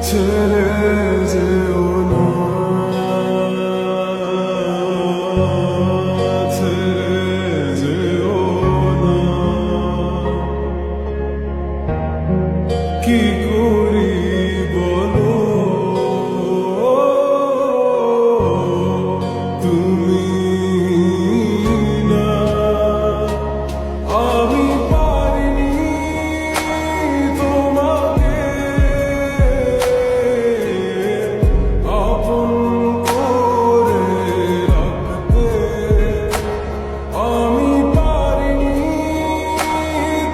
ছেড়ে যেও না, ছেড়ে যেও না, কি করি বলো তুমি না, আমি পারিনি তোমাকে আপন করে রাখতে, আমি পারিনি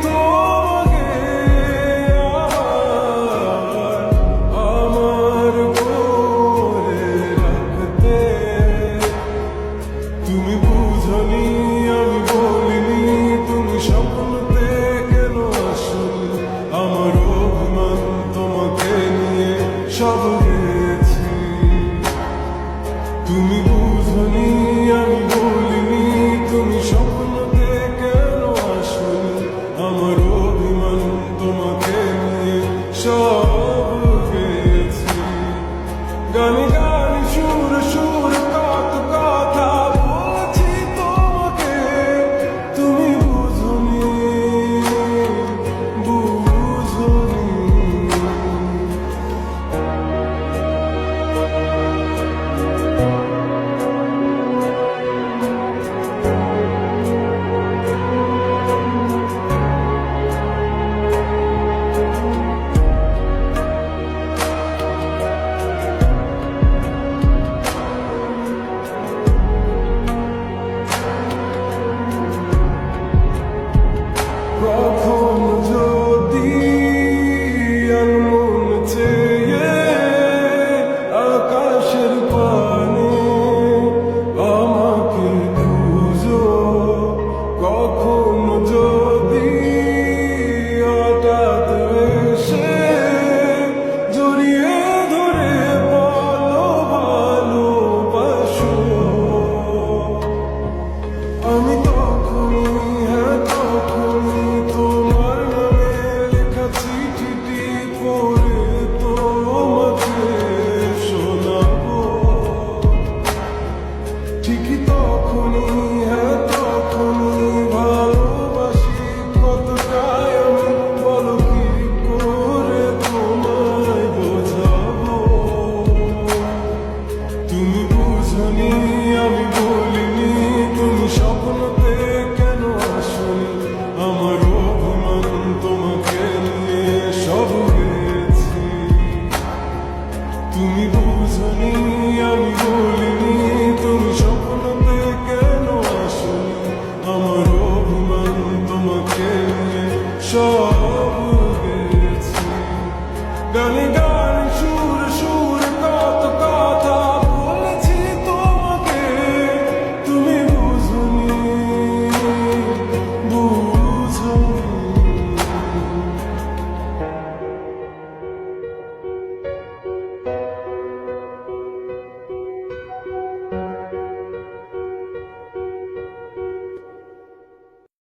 তোমাকে আমার করে রাখতে। তুমি বুঝনি আমি বলিনি, তুমি স্বপ্নতে কেন আসনি, আমার অভিমান তোমাকে নিয়ে সব গেছি। তুমি বুঝনি আমি বলিনি, তুমি স্বপ্নতে কেন আসনি, আমার অভিমান তোমাকে নিয়ে সব গেছি। গানে গানে সুর সুর